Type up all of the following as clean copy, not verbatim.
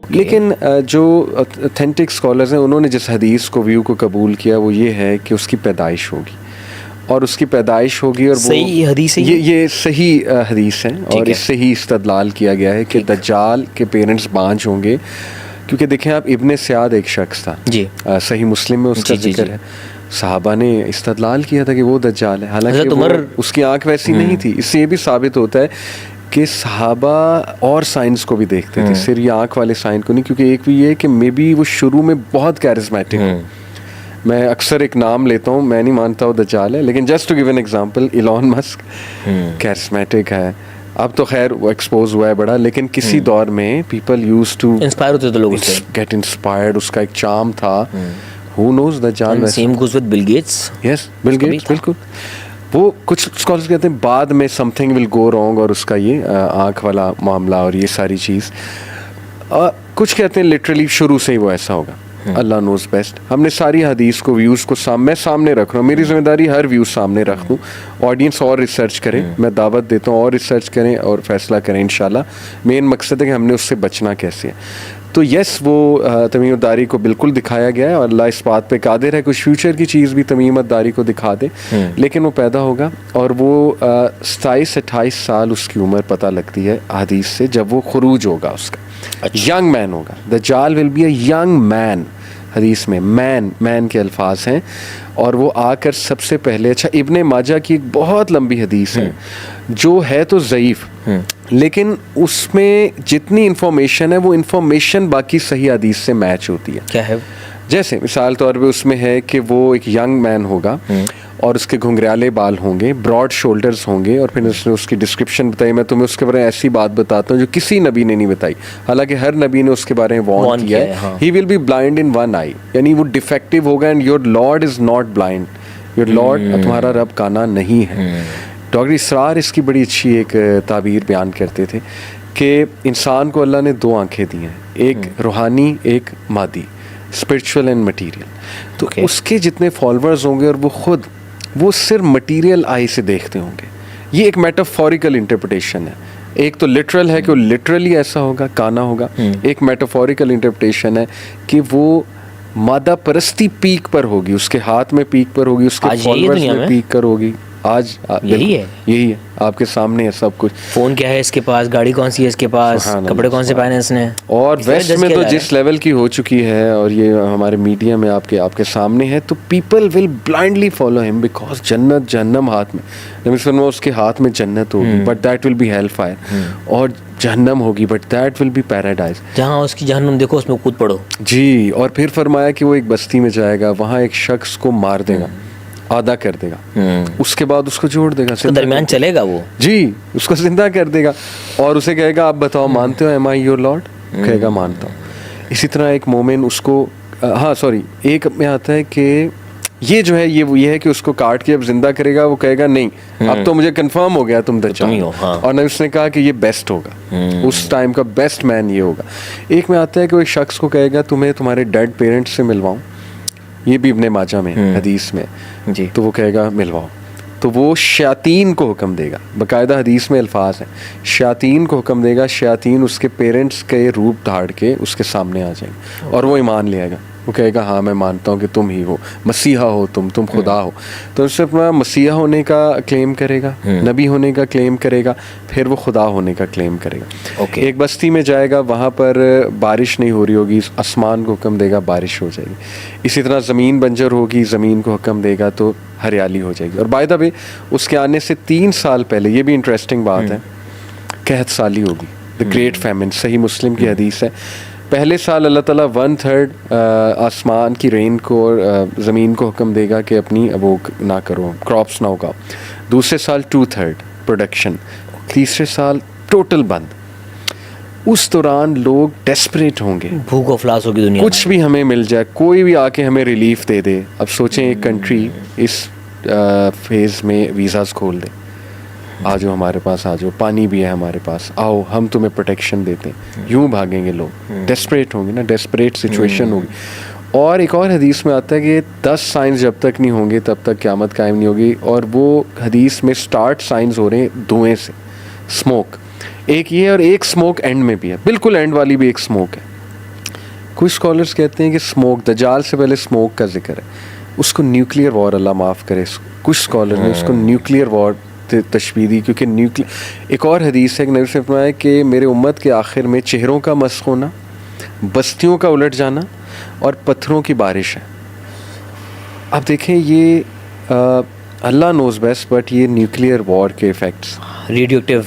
لیکن جو authentic scholars ہیں انہوں نے جس حدیث کو ویو کو قبول کیا وہ یہ ہے کہ اس کی پیدائش ہوگی اور اس کی پیدائش ہوگی اور صحیح حدیث ہے یہ صحیح حدیث ہے اور اس سے ہی استدلال کیا گیا ہے کہ دجال کے پیرنٹس بانج ہوں گے. کیونکہ دیکھیں آپ ابن سیاد ایک شخص تھا جی صحیح مسلم میں اس کا ذکر ہے. صحابہ نے استدلال کیا تھا کہ وہ دجال ہے حالانکہ اس کی آنکھ ویسی نہیں تھی. اس سے یہ بھی ثابت ہوتا ہے کہ صحابہ اور سائنس کو بھی دیکھتے تھے صرف یہ آنکھ والے سائن کو نہیں. کیونکہ ایک بھی یہ کہ مے بی وہ شروع میں بہت کیرزمیٹک ہو. میں اکثر ایک نام لیتا ہوں, میں نہیں مانتا وہ دجال ہے, لیکن just to give an example Elon Musk charismatic ہے. اب تو خیر وہ ایکسپوز ہوا ہے بڑا, لیکن کسی دور میں پیپل یوز ٹو انسپائر ہوتے تھے لوگ اس سے, گیٹ انسپائرڈ. اس کا ایک چارم تھا. ہو نوز دجال same goes with Bill Gates. Yes Bill Gates بالکل. وہ کچھ اسکالرز کہتے ہیں بعد میں some thing will go wrong اور اس کا یہ آنکھ والا معاملہ اور یہ ساری چیز. کچھ کہتے ہیں لٹرلی شروع سے ہی وہ ایسا ہوگا. اللہ نوز بیسٹ. ہم نے ساری حدیث کو ویوز کو میں سامنے رکھ رہا ہوں. میری ذمہ داری ہر ویوز سامنے رکھ دوں. آڈینس اور ریسرچ کرے, میں دعوت دیتا ہوں اور ریسرچ کریں اور فیصلہ کریں انشاءاللہ. مین مقصد ہے کہ ہم نے اس سے بچنا کیسے ہے. تو یس وہ تمیم الداری کو بالکل دکھایا گیا ہے اور اللہ اس بات پہ قادر ہے کچھ فیوچر کی چیز بھی تمیم الداری کو دکھا دے. لیکن وہ پیدا ہوگا اور وہ 27-28 سال اس کی عمر پتہ لگتی ہے حدیث سے جب وہ خروج ہوگا اس کا. ینگ مین ہوگا. دجال will be a young man. حدیث میں مین کے الفاظ ہیں اور وہ آ کر سب سے پہلے ابن ماجہ کی ایک بہت لمبی حدیث ہے جو ہے تو ضعیف, لیکن اس میں جتنی انفارمیشن ہے وہ انفارمیشن باقی صحیح حدیث سے میچ ہوتی ہے. کیا ہے؟ جیسے مثال طور پہ اس میں ہے کہ وہ ایک ینگ مین ہوگا اور اس کے گھنگریالے بال ہوں گے, براڈ شولڈرز ہوں گے, اور پھر اس نے اس کی ڈسکرپشن بتائی. میں تمہیں اس کے بارے میں ایسی بات بتاتا ہوں جو کسی نبی نے نہیں بتائی, حالانکہ ہر نبی نے اس کے بارے میں وارن کیا ہے. He will be blind in one eye, یعنی وہ ڈیفیکٹو ہوگا. And your Lord is not blind, your Lord تمہارا رب کانا نہیں ہے. ڈاکٹر اسرار اس کی بڑی اچھی ایک تعبیر بیان کرتے تھے کہ انسان کو اللہ نے 2 آنکھیں دی ہیں, ایک روحانی ایک مادی, اسپرچول اینڈ مٹیریل. تو اس کے جتنے فالوورز ہوں گے اور وہ صرف مٹیریل آئی سے دیکھتے ہوں گے. یہ ایک میٹافوریکل انٹرپریٹیشن ہے. ایک تو لٹرل ہے کہ وہ لٹرلی ایسا ہوگا, کانا ہوگا. ایک میٹافوریکل انٹرپریٹیشن ہے کہ وہ مادہ پرستی پیک پر ہوگی, اس کے ہاتھ میں پیک پر ہوگی, اس کے فالوورز میں پیک پر ہوگی. آج یہی ہے آپ کے سامنے ہے سب کچھ. فون کیا ہے اس کے پاس, گاڑی کون سی ہے اس کے پاس, کپڑے کون سے پہنے اس نے. اور ویسٹ میں تو جس لیول کی ہو چکی ہے اور یہ ہمارے میڈیا میں آپ کے سامنے ہے, تو پیپل ول بلائنڈلی فالو ہم بیکاز جنت جہنم ہاتھ میں. نبی صلی اللہ علیہ وسلم اس کے ہاتھ میں جنت ہوگی but that will be hell fire, اور جہنم ہوگی but that will be paradise. جہاں اس کی جہنم دیکھو اس میں کود پڑو. جی. اور پھر فرمایا کہ وہ ایک بستی میں جائے گا, وہاں ایک شخص کو مار دے گا, آدھا کر دے گا, اس کے بعد اس کو جوڑ دے گا, درمیان چلے گا, وہ جی اس کو زندہ کر دے گا اور اسے کہے گا آپ بتاؤ مانتے ہو ایم آئی یور لارڈ, کہے گا مانتا ہوں. اسی طرح ایک مومن اس کو ایک میں آتا ہے کہ یہ جو ہے یہ ہے کہ اس کو کاٹ کے اب زندہ کرے گا, وہ کہے گا نہیں اب تو مجھے کنفرم ہو گیا تم دجال ہو, اور نبی اس نے کہا کہ یہ بیسٹ ہوگا, اس ٹائم کا بیسٹ مین یہ ہوگا. ایک میں آتا ہے کہ وہ ایک شخص کو کہے گا تمہیں تمہارے ڈیڈ پیرنٹس سے ملواؤں, یہ بھی ابن ماجہ میں حدیث میں جی. تو وہ کہے گا ملواؤ, تو وہ شیاطین کو حکم دے گا, باقاعدہ حدیث میں الفاظ ہیں, شیاطین کو حکم دے گا, شیاطین اس کے پیرنٹس کے روپ دھاڑ کے اس کے سامنے آ جائیں گے اور وہ ایمان لے آئے گا. وہ کہے گا ہاں میں مانتا ہوں کہ تم ہی ہو, مسیحا ہو, تم خدا ہو. تو اس سے اپنا مسیحا ہونے کا کلیم کرے گا, نبی ہونے کا کلیم کرے گا, پھر وہ خدا ہونے کا کلیم کرے گا. ایک بستی میں جائے گا, وہاں پر بارش نہیں ہو رہی ہوگی, آسمان کو حکم دے گا بارش ہو جائے گی. اسی طرح زمین بنجر ہوگی, زمین کو حکم دے گا تو ہریالی ہو جائے گی. اور بائی دا وے اس کے آنے سے 3 سال پہلے, یہ بھی انٹرسٹنگ بات ہے, قحط سالی ہوگی, دا گریٹ فیمن. صحیح مسلم کی حدیث ہے. پہلے سال اللہ تعالیٰ 1/3 آسمان کی رین کو اور زمین کو حکم دے گا کہ اپنی وہ نہ کرو, کراپس نہ اگاؤ. دوسرے سال 2/3 پروڈکشن. تیسرے سال ٹوٹل بند. اس دوران لوگ ڈیسپریٹ ہوں گے, بھوک و افلاس ہوگی دنیا, کچھ بھی ہمیں مل جائے, کوئی بھی آ کے ہمیں ریلیف دے دے. اب سوچیں ایک کنٹری اس فیز میں ویزاز کھول دے, آ جاؤ ہمارے پاس, آ جاؤ, پانی بھی ہے ہمارے پاس, آؤ ہم تمہیں پروٹیکشن دیتے ہیں. یوں بھاگیں گے لوگ, ڈیسپریٹ ہوں گے نا, ڈیسپریٹ سچویشن ہوگی. اور ایک اور حدیث میں آتا ہے کہ 10 سائنز جب تک نہیں ہوں گے تب تک قیامت قائم نہیں ہوگی. اور وہ حدیث میں سٹارٹ سائنز ہو رہے ہیں دھوئیں سے, اسموک. ایک یہ اور ایک اسموک اینڈ میں بھی ہے, بالکل اینڈ والی بھی ایک اسموک ہے. کچھ اسکالرس کہتے ہیں کہ اسموک دجال سے پہلے اسموک کا ذکر ہے, اس کو نیوکلیئر وار اللہ معاف کرے, کچھ اسکالر نے اس کو نیوکلیئر وار تشبیہ دی, کیونکہ ایک اور حدیث ہے کہ نبی سے فرمایا کہ میرے امت کے آخر میں چہروں کا مسخ ہونا, بستیوں کا الٹ جانا اور پتھروں کی بارش ہے. آپ دیکھیں یہ اللہ نوز بیسٹ, بٹ یہ نیوکلیئر وار کے effects, radio active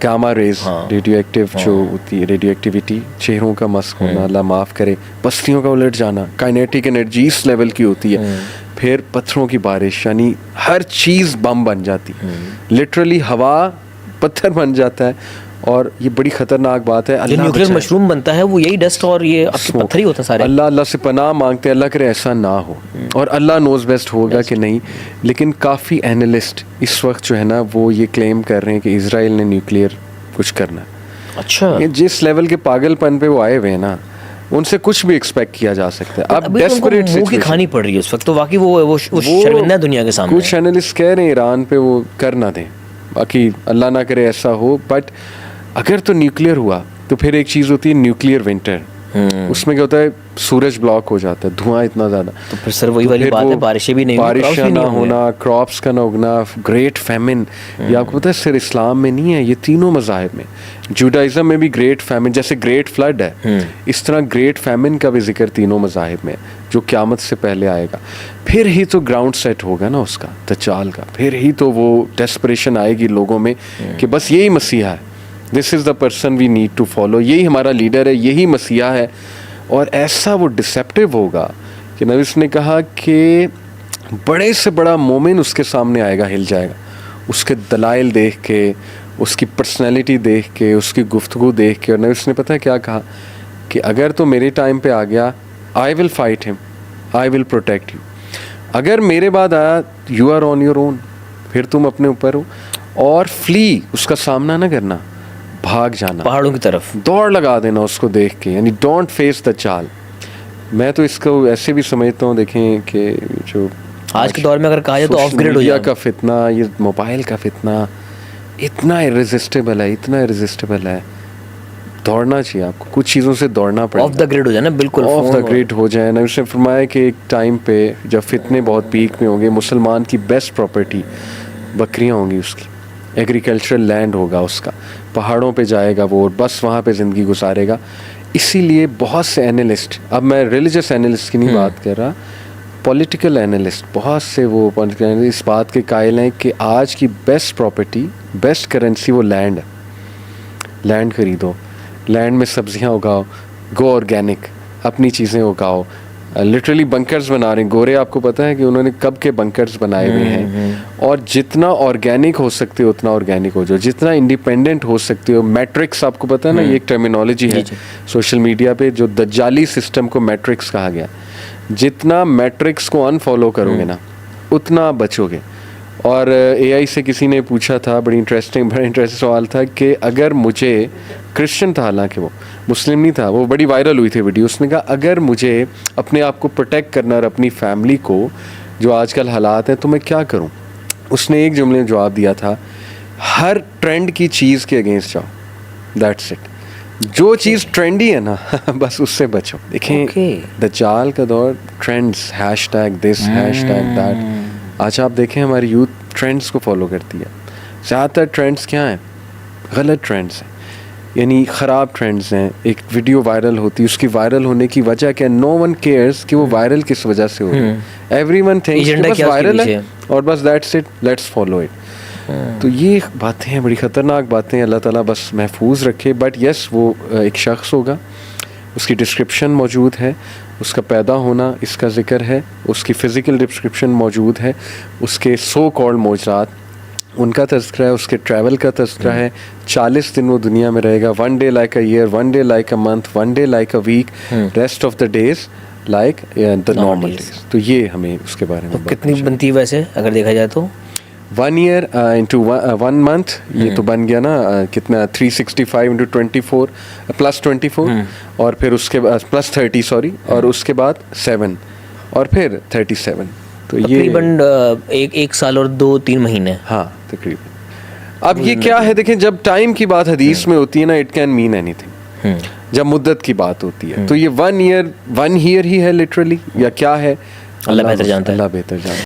gamma rays, radio active جو ہوتی ہے, ریڈیو ایکٹیویٹی, چہروں کا مسخ ہونا, اللہ معاف کرے, بستیوں کا الٹ جانا, کائنیٹک انرجی اس لیول کی ہوتی ہے, پھر پتھروں کی بارش, یعنی ہر چیز بم بن جاتی, لٹرلی ہوا پتھر بن جاتا ہے, اور یہ بڑی خطرناک بات ہے. جو نیوکلیئر مشروم بنتا ہے وہ یہی ڈسٹ اور یہ آپ کے پتھر ہی ہوتے ہیں سارے. اللہ سے پناہ مانگتے ہیں, اللہ کرے ایسا نہ ہو, اور اللہ نوز بیسٹ ہوگا کہ نہیں. لیکن کافی اینالسٹ اس وقت جو ہے نا وہ یہ کلیم کر رہے ہیں کہ اسرائیل نے نیوکلیئر کچھ کرنا ہے. اچھا, جس لیول کے پاگل پن پہ وہ آئے ہوئے ہیں نا, ان سے کچھ بھی ایکسپیکٹ کیا جا سکتا ہے. اب ڈیسپریٹ منہ کی کھانی پڑ رہی ہے اس وقت, تو واقعی وہ شرمندہ ہے دنیا کے سامنے. کچھ اینالسٹ کہہ رہے ہیں ایران پہ وہ کر نہ دیں, باقی اللہ نہ کرے ایسا ہو. بٹ اگر تو نیوکلیئر ہوا تو پھر ایک چیز ہوتی ہے نیوکلیئر ونٹر, اس میں کیا ہوتا ہے سورج بلاک ہو جاتا ہے, دھواں اتنا زیادہ, تو پھر سر وہی والی بات ہے, بارشیں بھی نہیں, بارشیں نہ ہونا, کراپس کا نہ اگنا, گریٹ فیمن. یہ آپ کو پتہ ہے صرف اسلام میں نہیں ہے, یہ تینوں مذاہب میں, جوڈائزم میں بھی گریٹ فیمن, جیسے گریٹ فلڈ ہے اس طرح گریٹ فیمن کا بھی ذکر تینوں مذاہب میں جو قیامت سے پہلے آئے گا. پھر ہی تو گراؤنڈ سیٹ ہوگا نا اس کا, دجال کا, پھر ہی تو وہ ڈیسپریشن آئے گی لوگوں میں کہ بس یہی مسیحا ہے, this is the person we need to follow, یہی ہمارا لیڈر ہے, یہی مسیحا ہے. اور ایسا وہ ڈسیپٹیو ہوگا کہ نبی نے کہا کہ بڑے سے بڑا مومن اس کے سامنے آئے گا, ہل جائے گا, اس کے دلائل دیکھ کے, اس کی پرسنالٹی دیکھ کے, اس کی گفتگو دیکھ کے. اور نبی نے پتہ ہے کیا کہا کہ اگر تو میرے ٹائم پہ آ گیا, آئی ول فائٹ ہم, آئی ول پروٹیکٹ یو. اگر میرے بعد آیا, you are on your own, پھر تم اپنے اوپر ہو. اور فلی, اس کا سامنا نہ کرنا, بھاگ جانا پہاڑوں کی طرف, دوڑ لگا دینا اس کو دیکھ کے, یعنی ڈونٹ فیس دا چال. میں تو اس کو ایسے بھی سمجھتا ہوں, دیکھیں کہ جو آج کے دور میں اگر کہا جائے تو آف گریڈ ہو جائے کا فتنہ, یہ موبائل کا فتنہ اتنا irresistible ہے, اتنا irresistible ہے, دوڑنا چاہیے آپ کو, کچھ چیزوں سے دوڑنا پڑے, آف دا گریڈ ہو جائے نا, بالکل آف دا گریڈ ہو جائے نا. اس نے فرمایا کہ ایک ٹائم پہ جب فتنے بہت پیک میں ہوں گے, مسلمان کی بیسٹ پراپرٹی بکریاں ہوں گی, اس کی ایگریکلچرل لینڈ ہوگا, اس کا پہاڑوں پہ جائے گا وہ, اور بس وہاں پہ زندگی گزارے گا. اسی لیے بہت سے اینالسٹ, اب میں ریلیجس اینالسٹ کی نہیں بات کر رہا, پولیٹیکل اینالسٹ, بہت سے وہ پولیٹیکل اینالسٹ اس بات کے قائل ہیں کہ آج کی بیسٹ پراپرٹی, بیسٹ کرنسی وہ لینڈ ہے. لینڈ خریدو, لینڈ میں سبزیاں اگاؤ, گو آرگینک, اپنی چیزیں اگاؤ. لٹرلی بنکرز بنا رہے ہیں گورے, آپ کو پتہ ہے کہ انہوں نے کب کے بنکرز بنائے ہوئے ہیں. اور جتنا آرگینک ہو سکتے ہو اتنا آرگینک ہو جاؤ, جتنا انڈیپینڈنٹ ہو سکتے ہو. میٹرکس آپ کو پتہ ہے نا, یہ ایک ٹرمینالوجی ہے سوشل میڈیا پہ, جو دجالی سسٹم کو میٹرکس کہا گیا. جتنا میٹرکس کو انفالو کرو گے نا اتنا بچو گے. اور اے آئی سے کسی نے پوچھا تھا, بڑا انٹرسٹنگ سوال تھا کہ اگر مجھے, کرسچن تھا حالانکہ وہ مسلم نہیں تھا, وہ بڑی وائرل ہوئی تھی ویڈیو, اس نے کہا اگر مجھے اپنے آپ کو پروٹیکٹ کرنا اور اپنی فیملی کو, جو آج کل حالات ہیں, تو میں کیا کروں. اس نے ایک جملے میں جواب دیا تھا, ہر ٹرینڈ کی چیز کے اگینسٹ جاؤ, دیٹس اٹ. جو چیز ٹرینڈی ہے نا بس اس سے بچو. دیکھیں دجال کا دور, trends, hash tag this, hash tag that. آج آپ دیکھیں ہماری یوتھ ٹرینڈس کو فالو کرتی ہے. زیادہ تر ٹرینڈس کیا ہیں, غلط ٹرینڈس ہیں, یعنی خراب ٹرینڈس ہیں. ایک ویڈیو وائرل ہوتی ہے, اس کی وائرل ہونے کی وجہ کیا ہے, نو ون کیئرس کہ وہ وائرل کس وجہ سے ہو رہی ہے. ایوری ون تھنکس بس وائرل ہے اور بس that's it, let's follow it. تو یہ باتیں ہیں, بڑی خطرناک باتیں. اللہ تعالیٰ بس محفوظ رکھے. بٹ یس, وہ ایک شخص ہوگا, اس کی ڈسکرپشن موجود ہے, اس کا پیدا ہونا اس کا ذکر ہے, اس کی فزیکل ڈسکرپشن موجود ہے, اس کے سو کالڈ معجزات ان کا تذکرہ ہے, اس کے ٹریول کا تذکرہ ہے. 40 دن وہ دنیا میں رہے گا. 1 day like a year, 1 day like a month, 1 day like a week, rest of the days like the normal days. تو یہ ہمیں اس کے بارے میں کتنی بنتی ہے ویسے اگر دیکھا جائے تو 1 year into 1 month, یہ تو بن گیا نا کتنا, 365 into 24 plus 24, اور پھر اس کے بعد plus 30 سوری, اور اس کے بعد 7 اور پھر 37. تو یہ تقریباً 1 سال اور 2-3 مہینے. ہاں تقریباً. اب یہ کیا ہے, دیکھیں جب ٹائم کی بات حدیث میں ہوتی ہے نا, it can mean anything. جب مدت کی بات ہوتی ہے. تو یہ 1 year ہی ہے لٹرلی یا کیا ہے؟ اللہ بہتر جانتا ہے. اللہ بہتر جانتا ہے.